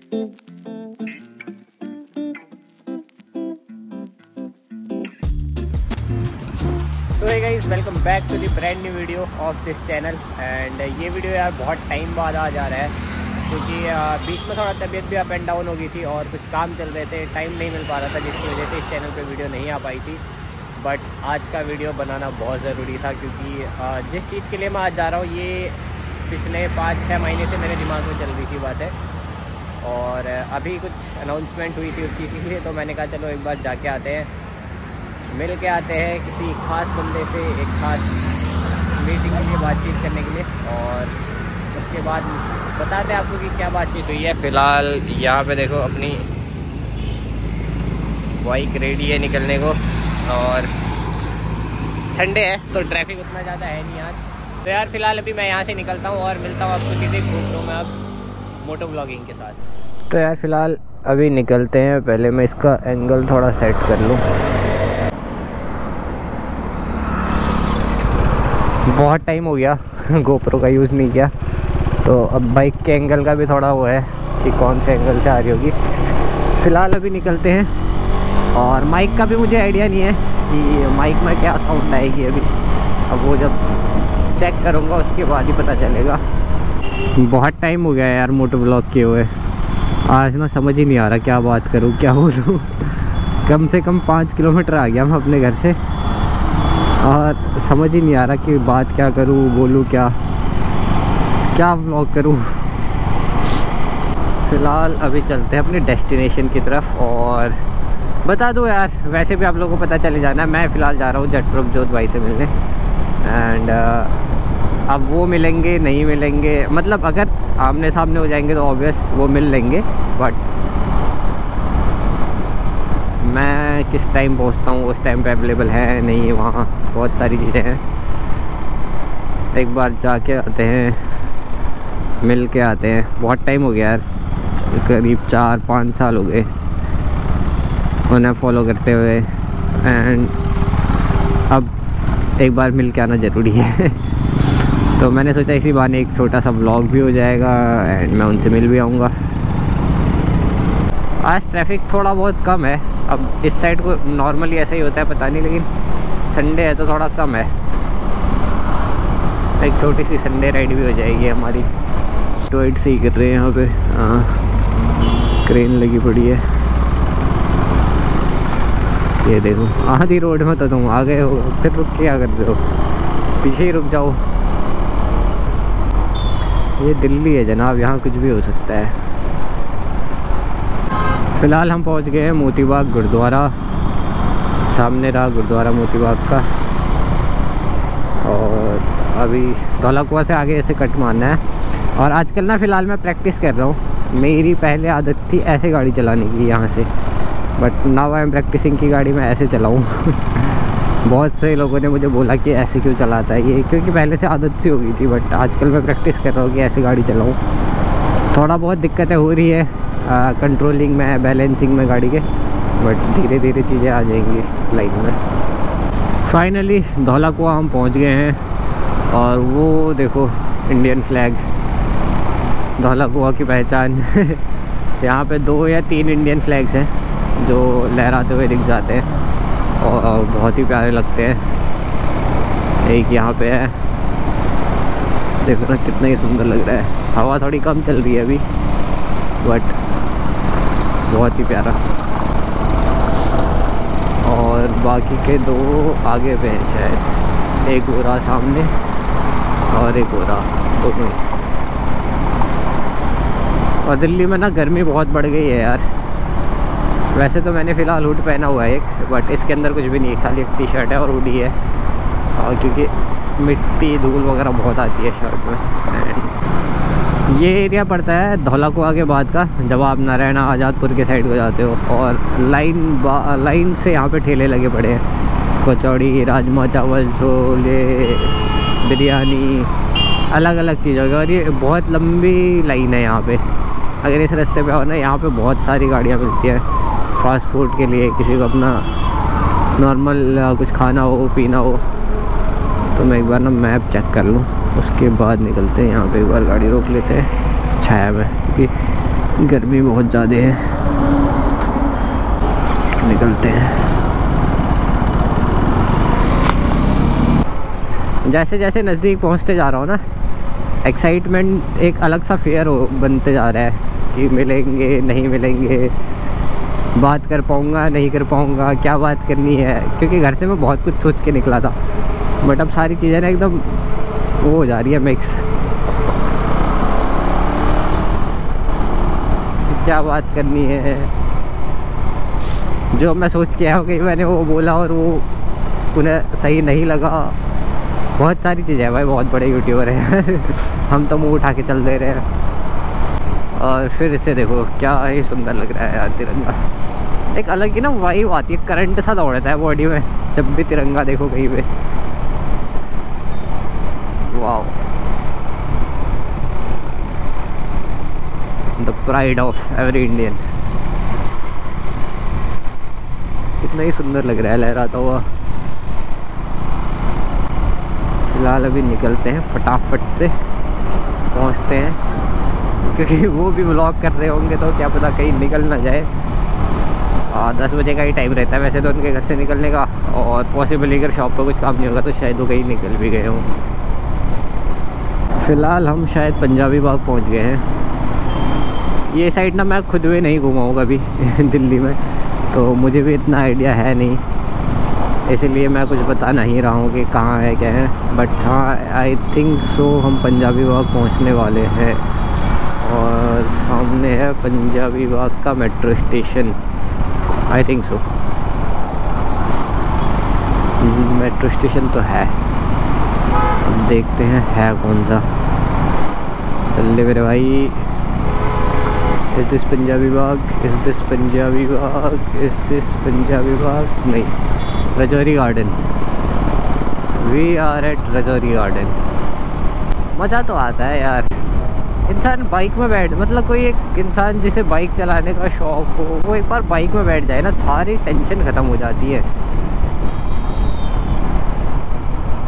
So hey guys, welcome back to the brand new video of this channel. And ये video यार बहुत time बाद आ जा रहा है क्योंकि बीच में थोड़ा तबीयत भी अप एंड डाउन हो गई थी और कुछ काम चल रहे थे, टाइम नहीं मिल पा रहा था, जिसकी वजह से इस चैनल पे वीडियो नहीं आ पाई थी। बट आज का वीडियो बनाना बहुत ज़रूरी था क्योंकि जिस चीज़ के लिए मैं आज जा रहा हूँ ये पिछले 5-6 महीने से मेरे दिमाग में चल रही थी बात है। और अभी कुछ अनाउंसमेंट हुई थी उस चीज़ के लिए, तो मैंने कहा चलो एक बार जाके आते हैं, मिल के आते हैं किसी ख़ास बंदे से, एक ख़ास मीटिंग के लिए, बातचीत करने के लिए, और उसके बाद बताते हैं आपको कि क्या बातचीत हुई है। फ़िलहाल यहाँ पे देखो अपनी बाइक रेडी है निकलने को, और संडे है तो ट्रैफिक उतना ज़्यादा है नहीं आज। तो यार फ़िलहाल अभी मैं यहाँ से निकलता हूँ और मिलता हूँ आपको सीधे GoPro में अब मोटो ब्लॉगिंग के साथ। तो यार फ़िलहाल अभी निकलते हैं, पहले मैं इसका एंगल थोड़ा सेट कर लूँ। बहुत टाइम हो गया GoPro का यूज़ नहीं किया, तो अब बाइक के एंगल का भी थोड़ा वो है कि कौन से एंगल से आ रही होगी। फ़िलहाल अभी निकलते हैं, और माइक का भी मुझे आइडिया नहीं है कि माइक में क्या साउंड आएगी अभी। अब वो जब चेक करूँगा उसके बाद ही पता चलेगा। बहुत टाइम हो गया यार मोटो ब्लॉग किए हुए, आज ना समझ ही नहीं आ रहा क्या बात करूँ, क्या बोलूँ। कम से कम 5 किलोमीटर आ गया मैं अपने घर से, और समझ ही नहीं आ रहा कि बात क्या करूँ, बोलूँ क्या व्लॉग करूँ। फ़िलहाल अभी चलते हैं अपनी डेस्टिनेशन की तरफ। और बता दो यार, वैसे भी आप लोगों को पता चले जाना है, मैं फ़िलहाल जा रहा हूँ जटप्रभजोत भाई से मिलने। एंड अब वो मिलेंगे नहीं मिलेंगे, मतलब अगर आमने सामने हो जाएंगे तो ऑब्वियस वो मिल लेंगे, बट मैं किस टाइम पहुंचता हूँ उस टाइम पे अवेलेबल है नहीं, वहाँ बहुत सारी चीज़ें हैं। एक बार जाके आते हैं, मिल के आते हैं। बहुत टाइम हो गया यार, करीब 4-5 साल हो गए उन्हें फॉलो करते हुए, एंड अब एक बार मिल के आना ज़रूरी है। तो मैंने सोचा इसी बहाने एक छोटा सा व्लॉग भी हो जाएगा एंड मैं उनसे मिल भी आऊँगा। आज ट्रैफिक थोड़ा बहुत कम है, अब इस साइड को नॉर्मली ऐसा ही होता है पता नहीं, लेकिन संडे है तो थोड़ा कम है। एक छोटी सी संडे राइड भी हो जाएगी हमारी। टॉयट से ही कर रहे हैं यहाँ पे, हाँ क्रेन लगी पड़ी है। ये देखो आधी रोड में तो तुम आ गए हो, फिर रुक के क्या कर रहे हो, पीछे ही रुक जाओ। ये दिल्ली है जनाब, यहाँ कुछ भी हो सकता है। फ़िलहाल हम पहुँच गए हैं मोती बाग गुरुद्वारा, सामने रहा गुरुद्वारा मोती बाग का। और अभी धौला कुआं से आगे ऐसे कट मारना है। और आजकल ना फ़िलहाल मैं प्रैक्टिस कर रहा हूँ, मेरी पहले आदत थी ऐसे गाड़ी चलाने की यहाँ से, but now I am practicing की गाड़ी मैं ऐसे चलाऊँ। बहुत से लोगों ने मुझे बोला कि ऐसे क्यों चलाता है ये, क्योंकि पहले से आदत सी हो गई थी, बट आजकल मैं प्रैक्टिस कर रहा हूँ कि ऐसे गाड़ी चलाऊँ। थोड़ा बहुत दिक्कतें हो रही है कंट्रोलिंग में, बैलेंसिंग में गाड़ी के, बट धीरे धीरे चीज़ें आ जाएंगी लाइन में। फाइनली धौला कुआं हम पहुँच गए हैं, और वो देखो इंडियन फ्लैग, धौला कुआं की पहचान। यहाँ पे 2 या 3 इंडियन फ्लैग्स हैं जो लहराते हुए दिख जाते हैं और बहुत ही प्यारे लगते हैं। एक यहाँ पे है, देखो ना कितना ही सुंदर लग रहा है। हवा थोड़ी कम चल रही है अभी, बट बहुत ही प्यारा। और बाकी के 2 आगे पे हैं शायद, एक हो रहा सामने और एक हो रहा, दोनों। और दिल्ली में ना गर्मी बहुत बढ़ गई है यार। वैसे तो मैंने फ़िलहाल हुड पहना हुआ है एक, बट इसके अंदर कुछ भी नहीं, खाली एक टी-शर्ट है और हुडी है, और क्योंकि मिट्टी धूल वगैरह बहुत आती है शर्ट में। ये एरिया पड़ता है धौला कुआं के बाद का, जब आप नारायणा आज़ादपुर के साइड को जाते हो, और लाइन से यहाँ पे ठेले लगे पड़े हैं, कचौड़ी, राजमा चावल, छोले, बिरयानी, अलग अलग चीज़ों की। और ये बहुत लंबी लाइन है यहाँ पे। अगर इस रास्ते पे आओ ना, यहाँ पे बहुत सारी गाड़ियाँ मिलती हैं फास्ट फूड के लिए, किसी को अपना नॉर्मल कुछ खाना हो पीना हो। तो मैं एक बार ना मैप चेक कर लूँ, उसके बाद निकलते हैं। यहाँ पे एक बार गाड़ी रोक लेते हैं छाया में, क्योंकि गर्मी बहुत ज़्यादा है, निकलते हैं। जैसे जैसे नज़दीक पहुंचते जा रहा हूँ ना, एक्साइटमेंट एक अलग सा फेयर बनते जा रहा है कि मिलेंगे नहीं मिलेंगे, बात कर पाऊँगा नहीं कर पाऊँगा, क्या बात करनी है। क्योंकि घर से मैं बहुत कुछ सोच के निकला था, बट अब सारी चीज़ें ना एकदम वो हो जा रही है मिक्स। क्या बात करनी है, जो मैं सोच के आया हूँ कि मैंने वो बोला और वो उन्हें सही नहीं लगा। बहुत सारी चीज़ें हैं भाई, बहुत बड़े यूट्यूबर हैं हम तो मुँह उठा के चल दे रहे हैं। और फिर इसे देखो क्या ही सुंदर लग रहा है यार तिरंगा। एक अलग ही ना वाइब आती है, करंट सा दौड़ता है बॉडी में जब भी तिरंगा देखो कहीं पे। Wow, the pride of every Indian. कितना ही सुंदर लग रहा है लहराता हुआ। फिलहाल अभी निकलते हैं, फटाफट से पहुंचते हैं, क्योंकि वो भी व्लॉग कर रहे होंगे तो क्या पता कहीं निकल ना जाए। 10 बजे का ही टाइम रहता है वैसे तो उनके घर से निकलने का, और पॉसिबली अगर शॉप पर कुछ काम नहीं होगा तो शायद वो कहीं निकल भी गए हों। फ़िलहाल हम शायद पंजाबी बाग पहुंच गए हैं। ये साइड ना मैं खुद भी नहीं घूमा हूँ कभी दिल्ली में, तो मुझे भी इतना आइडिया है नहीं, इसलिए मैं कुछ बता नहीं रहा हूँ कि कहाँ है क्या है। बट हाँ, आई थिंक सो हम पंजाबी बाग पहुँचने वाले हैं, और सामने है पंजाबी बाग का metro station. I think so metro station तो है, अब देखते हैं है कौन सा। चल ले मेरे भाई। इस दिस पंजाबी बाग, इस दिस पंजाबी बाग, इस दिस पंजाबी बाग, नहीं, Rajouri Garden. We are at Rajouri Garden. मज़ा तो आता है यार, इंसान बाइक में बैठ, मतलब कोई एक इंसान जिसे बाइक चलाने का शौक़ हो, वो एक बार बाइक में बैठ जाए ना, सारी टेंशन ख़त्म हो जाती है।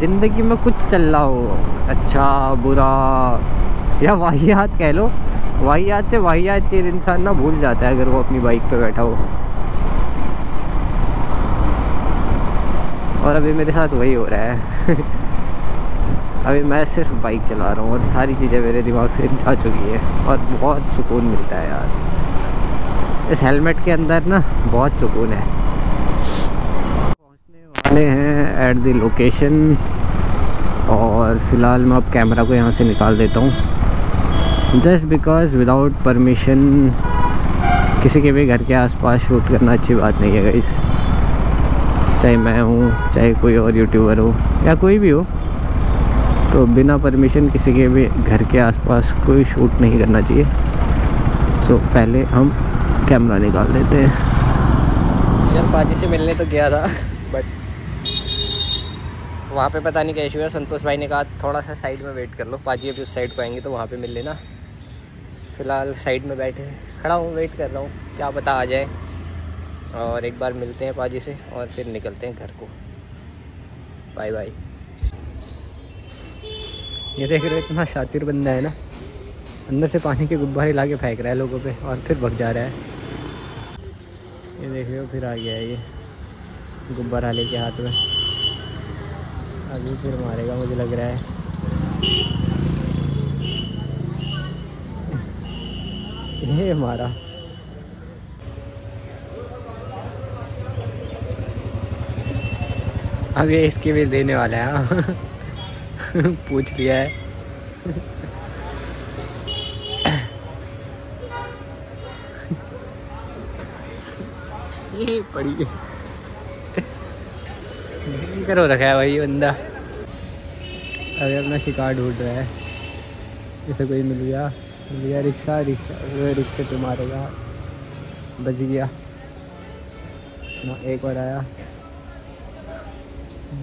ज़िंदगी में कुछ चल रहा हो, अच्छा बुरा या वाहियात कह लो, वाहियात से वाहियात चीज़ इंसान ना भूल जाता है अगर वो अपनी बाइक पे बैठा हो। और अभी मेरे साथ वही हो रहा है अभी मैं सिर्फ बाइक चला रहा हूँ और सारी चीज़ें मेरे दिमाग से जा चुकी है, और बहुत सुकून मिलता है यार इस हेलमेट के अंदर ना, बहुत सुकून है। पहुँचने वाले हैं एट द लोकेशन, और फ़िलहाल मैं अब कैमरा को यहाँ से निकाल देता हूँ, जस्ट बिकॉज़ विदाउट परमिशन किसी के भी घर के आसपास शूट करना अच्छी बात नहीं है गाइस। चाहे मैं हूँ, चाहे कोई और यूट्यूबर हो, या कोई भी हो, तो बिना परमिशन किसी के भी घर के आसपास कोई शूट नहीं करना चाहिए। सो पहले हम कैमरा निकाल देते हैं। यार पाजी से मिलने तो गया था, बट वहाँ पे पता नहीं क्या इशू है। संतोष भाई ने कहा थोड़ा सा साइड में वेट कर लो, पाजी अभी उस साइड को आएंगे तो वहाँ पे मिल लेना। फ़िलहाल साइड में बैठे खड़ा हूँ, वेट कर रहा हूँ, क्या पता आ जाए और एक बार मिलते हैं पाजी से और फिर निकलते हैं घर को। Bye bye. ये देख रहे हो, इतना शातिर बंदा है ना, अंदर से पानी के गुब्बारे ला के फेंक रहा है लोगों पे और फिर भग जा रहा है। ये देख रहे हो, फिर आ गया है ये गुब्बारा लेके हाथ में, अभी फिर मारेगा मुझे लग रहा है। ये मारा। अब ये इसके भी देने वाला है पूछ लिया है ये पड़ी करो रखा है भाई बंदा। अभी अपना शिकार ढूंढ रहा है, जैसे कोई मिल गया रिक्शा वो रिक्शे पे मारेगा। बच गया ना, एक और आया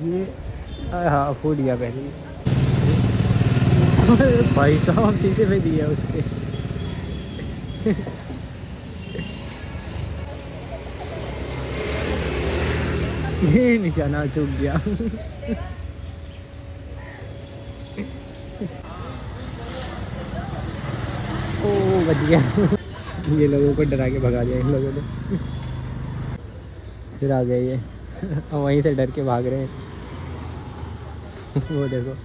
ये, हाँ फूट गया पहले भाई साहब शीशे में दिया उसके ये निशाना चूक गया ओ बच गया ये लोगों को डरा के भगा दिया इन लोगों ने। फिर आ गए ये वहीं से डर के भाग रहे हैं। वो देखो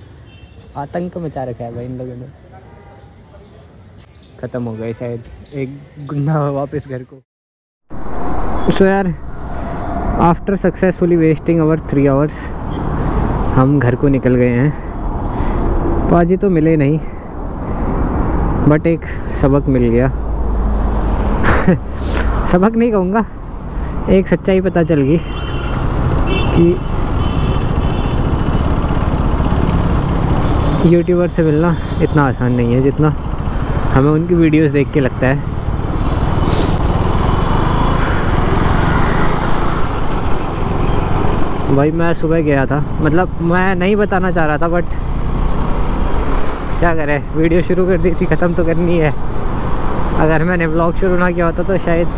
आतंक मचा रखा है भाई इन लोगों ने। ख़त्म हो गए शायद, एक गुंडा वापस घर को। सो यार after successfully wasting our 3 hours हम घर को निकल गए हैं। पाजी तो मिले नहीं बट एक सबक मिल गया। सबक नहीं कहूँगा, एक सच्चाई पता चल गई कि यूट्यूबर से मिलना इतना आसान नहीं है जितना हमें उनकी वीडियोस देख के लगता है। भाई मैं सुबह गया था, मतलब मैं नहीं बताना चाह रहा था बट क्या करें, वीडियो शुरू कर दी थी, ख़त्म तो करनी है। अगर मैंने व्लॉग शुरू ना किया होता तो शायद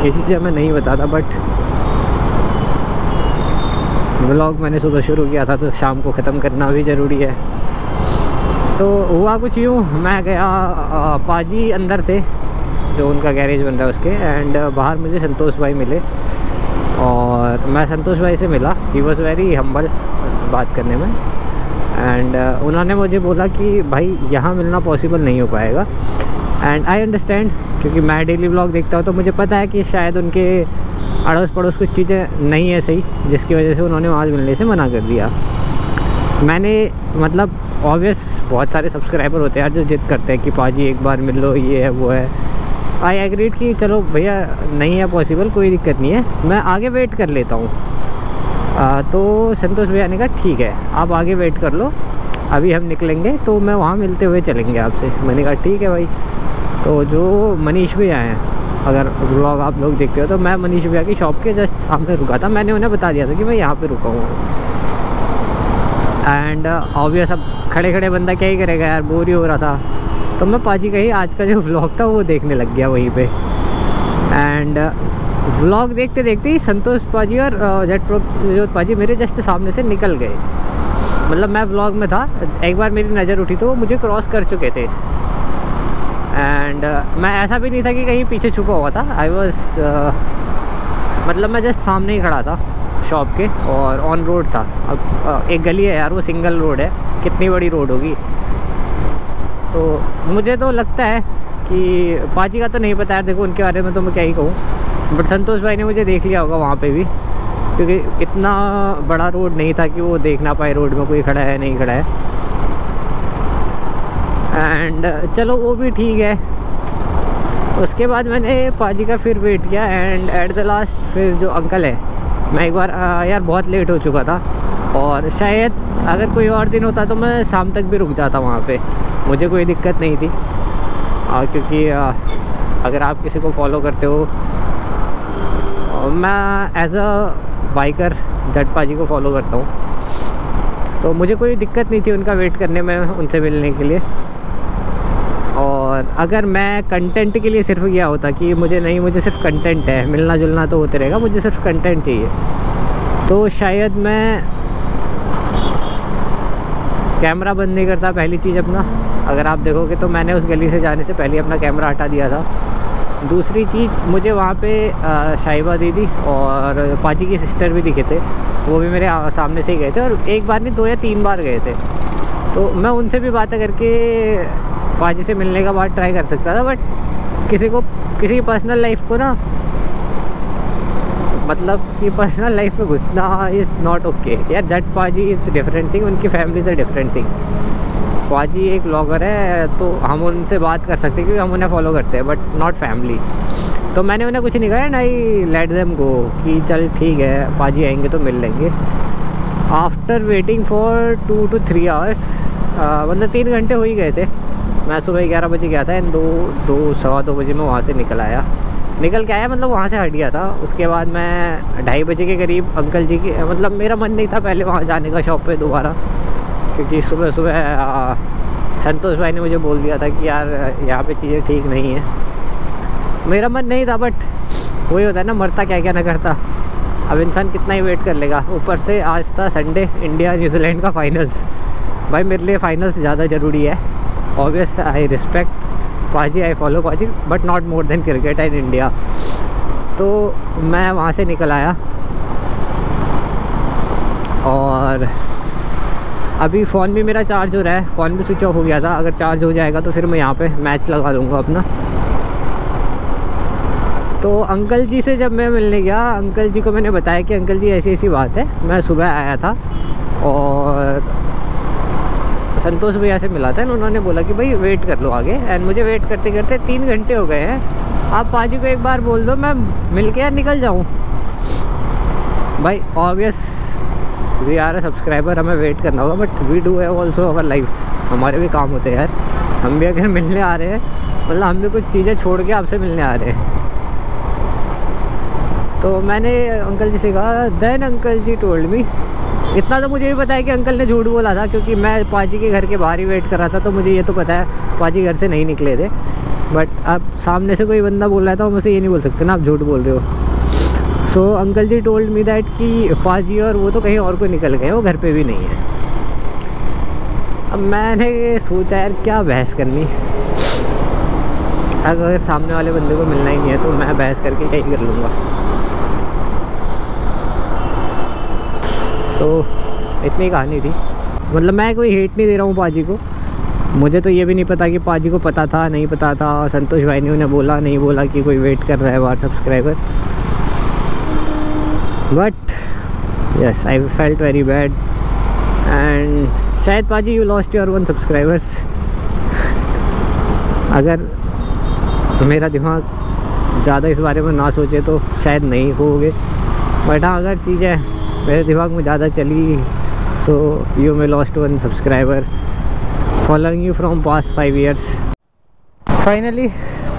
ये चीज़ें मैं नहीं बताता, बट व्लॉग मैंने सुबह शुरू किया था तो शाम को ख़त्म करना भी ज़रूरी है। तो हुआ कुछ यूँ, मैं गया, पाजी अंदर थे जो उनका गैरेज बन रहा है उसके, एंड बाहर मुझे संतोष भाई मिले और मैं संतोष भाई से मिला। ही वॉज़ वेरी हम्बल बात करने में, एंड उन्होंने मुझे बोला कि भाई यहाँ मिलना पॉसिबल नहीं हो पाएगा। एंड आई अंडरस्टैंड, क्योंकि मैं डेली व्लॉग देखता हूँ तो मुझे पता है कि शायद उनके अड़ोस पड़ोस कुछ चीज़ें नहीं है सही, जिसकी वजह से उन्होंने वहाँ मिलने से मना कर दिया। मैंने मतलब ऑब्वियस बहुत सारे सब्सक्राइबर होते हैं यार जो जिद करते हैं कि पाजी एक बार मिल लो, ये है वो है। आई एग्रीड कि चलो भैया नहीं है पॉसिबल, कोई दिक्कत नहीं है, मैं आगे वेट कर लेता हूँ। तो संतोष भैया ने कहा ठीक है आप आगे वेट कर लो, अभी हम निकलेंगे तो मैं वहाँ मिलते हुए चलेंगे आपसे। मैंने कहा ठीक है भाई। तो जो मनीष भैया हैं, अगर व्लॉग आप लोग देखते हो तो मैं मनीष भैया की शॉप के जस्ट सामने रुका था। मैंने उन्हें बता दिया था कि मैं यहाँ पे रुका हूँ। एंड ऑब्वियस अब खड़े खड़े बंदा क्या ही करेगा यार, बोर ही हो रहा था। तो मैं पाजी का ही आज का जो व्लॉग था वो देखने लग गया वहीं पे। एंड व्लॉग देखते देखते ही संतोष पाजी और जेट प्रो जो पाजी मेरे जस्ट सामने से निकल गए। मतलब मैं व्लॉग में था, एक बार मेरी नज़र उठी तो वो मुझे क्रॉस कर चुके थे। एंड मैं ऐसा भी नहीं था कि कहीं पीछे छुपा हुआ था, आई वॉज मतलब मैं जस्ट सामने ही खड़ा था शॉप के और ऑन रोड था। अब एक गली है यार, वो सिंगल रोड है, कितनी बड़ी रोड होगी। तो मुझे तो लगता है कि पाजी का तो नहीं पता यार, देखो उनके बारे में तो मैं क्या ही कहूँ, बट संतोष भाई ने मुझे देख लिया होगा वहाँ पे भी, क्योंकि इतना बड़ा रोड नहीं था कि वो देख ना पाए रोड में कोई खड़ा है नहीं खड़ा है। एंड चलो वो भी ठीक है। उसके बाद मैंने पाजी का फिर वेट किया एंड एट द लास्ट फिर जो अंकल है, मैं एक बार यार बहुत लेट हो चुका था और शायद अगर कोई और दिन होता तो मैं शाम तक भी रुक जाता वहाँ पे, मुझे कोई दिक्कत नहीं थी। क्योंकि अगर आप किसी को फॉलो करते हो, मैं एज अ बाइकर जट पाजी को फॉलो करता हूँ, तो मुझे कोई दिक्कत नहीं थी उनका वेट करने में, उनसे मिलने के लिए। और अगर मैं कंटेंट के लिए सिर्फ गया होता कि मुझे सिर्फ कंटेंट है, मिलना जुलना तो होते रहेगा, मुझे सिर्फ कंटेंट चाहिए, तो शायद मैं कैमरा बंद नहीं करता पहली चीज़ अपना। अगर आप देखोगे तो मैंने उस गली से जाने से पहले अपना कैमरा हटा दिया था। दूसरी चीज़, मुझे वहाँ पे शाहिबा दीदी और पाजी की सिस्टर भी दिखे थे, वो भी मेरे सामने से ही गए थे और एक बार नहीं 2 या 3 बार गए थे। तो मैं उनसे भी बातें करके पाजी से मिलने का बात ट्राई कर सकता था, बट किसी की पर्सनल लाइफ को ना, मतलब कि पर्सनल लाइफ में घुसना इज़ नॉट ओके यार। जट पाजी इज़ डिफरेंट थिंग, उनकी family is a different thing. पाजी एक ब्लॉगर है तो हम उनसे बात कर सकते हैं क्योंकि हम उन्हें फॉलो करते हैं, बट नॉट फैमिली। तो मैंने उन्हें कुछ नहीं कहा and I let them go कि चल ठीक है पाजी आएंगे तो मिल लेंगे। After waiting for 2 to 3 hours, मतलब 3 घंटे हो ही गए थे। मैं सुबह 11 बजे गया था एंड 2 2 बजे मैं वहाँ से निकल के आया, मतलब वहाँ से हट गया था। उसके बाद मैं 2:30 बजे के करीब अंकल जी की, मतलब मेरा मन नहीं था पहले वहाँ जाने का शॉप पे दोबारा, क्योंकि सुबह सुबह संतोष भाई ने मुझे बोल दिया था कि यार यहाँ पे चीज़ें ठीक नहीं है। मेरा मन नहीं था, बट वही होता है ना, मरता क्या क्या ना करता। अब इंसान कितना ही वेट कर लेगा। ऊपर से आज था संडे, इंडिया न्यूजीलैंड का फाइनल्स। भाई मेरे लिए फ़ाइनल्स ज़्यादा ज़रूरी है। ऑब्वियस आई रिस्पेक्ट पाजी आई फॉलो पाजी but not more than cricket in India. तो मैं वहाँ से निकल आया और अभी फ़ोन भी मेरा चार्ज हो रहा है, फ़ोन भी स्विच ऑफ हो गया था। अगर चार्ज हो जाएगा तो फिर मैं यहाँ पे मैच लगा लूँगा अपना। तो अंकल जी से जब मैं मिलने गया, अंकल जी को मैंने बताया कि अंकल जी ऐसी ऐसी बात है, मैं सुबह आया था और संतोष भैया से मिला था। उन्होंने बोला कि भाई वेट कर लो आगे। एंड मुझे वेट करते करते 3 घंटे हो गए हैं। आप पाजी को एक बार बोल दो मैं मिल के यार निकल जाऊँ। भाई obvious we are a subscriber, हमें वेट करना होगा, but we do have also our lifes, हमारे भी काम होते हैं यार। हम भी अगर मिलने आ रहे हैं, मतलब हम भी कुछ चीज़ें छोड़ के आपसे मिलने आ रहे हैं। तो मैंने अंकल जी से कहा, देन अंकल जी टोल्ड मी, इतना तो मुझे भी पता है कि अंकल ने झूठ बोला था, क्योंकि मैं पाजी के घर के बाहर ही वेट कर रहा था। तो मुझे ये तो पता है पाजी घर से नहीं निकले थे। बट अब सामने से कोई बंदा बोल रहा था, मुझसे ये नहीं बोल सकते ना आप झूठ बोल रहे हो। So uncle ji told me that कि पाजी और वो तो कहीं और को निकल गए, वो घर पे भी नहीं है। अब मैंने सोचा यार क्या बहस करनी, अगर सामने वाले बंदे को मिलना ही नहीं है तो मैं बहस करके क्या ही कर लूँगा। सो इतनी कहानी थी। मतलब मैं कोई हेट नहीं दे रहा हूँ पाजी को, मुझे तो ये भी नहीं पता कि पाजी को पता था नहीं पता था, संतोष भाई ने उन्हें बोला नहीं बोला कि कोई वेट कर रहा है बाहर subscriber. But yes I felt very bad and शायद पाजी यू लॉस्ट योर 1 सब्सक्राइबर्स। अगर मेरा दिमाग ज़्यादा इस बारे में ना सोचे तो शायद नहीं होगे, बट हाँ अगर चीज़ें मेरे दिमाग में ज़्यादा चली so you may lost 1 subscriber following you from past 5 years। Finally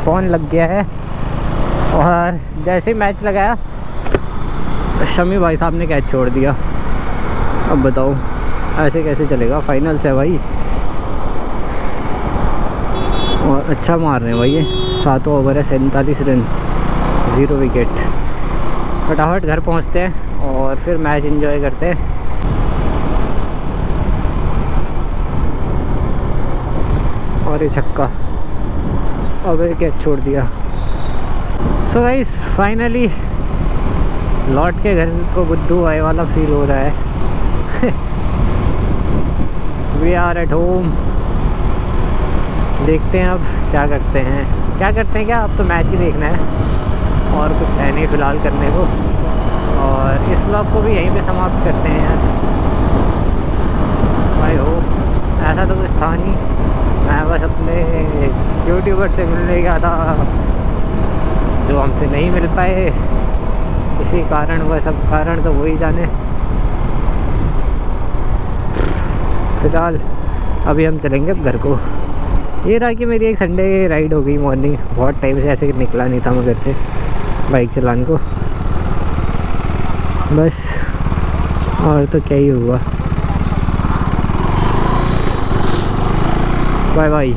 phone लग गया है और जैसे ही मैच लगाया शमी भाई साहब ने कैच छोड़ दिया। अब बताओ ऐसे कैसे चलेगा, फाइनल से भाई। और अच्छा मार रहे हैं भाई ये, 7 ओवर है, 47 रन, 0 विकेट। फटाफट घर पहुंचते हैं और फिर मैच एंजॉय करते हैं। और ये छक्का, अब ये कैच छोड़ दिया। सो गाइस फाइनली लौट के घर को बुद्धू आए वाला फील हो रहा है। We are at home. देखते हैं अब क्या करते हैं क्या, अब तो मैच ही देखना है और कुछ है नहीं फ़िलहाल करने को। और इस व्लॉग को भी यहीं पे समाप्त करते हैं यार। भाई हो ऐसा तो कुछ था नहीं, मैं बस अपने यूट्यूबर से मिलने गया था जो हमसे नहीं मिल पाए, इसी कारण वह सब कारण तो वही जाने। फिलहाल अभी हम चलेंगे अब घर को। ये रहा कि मेरी एक संडे राइड हो गई मॉर्निंग, बहुत टाइम से ऐसे निकला नहीं था मैं घर से बाइक चलाने को, बस और तो क्या ही हुआ। Bye bye.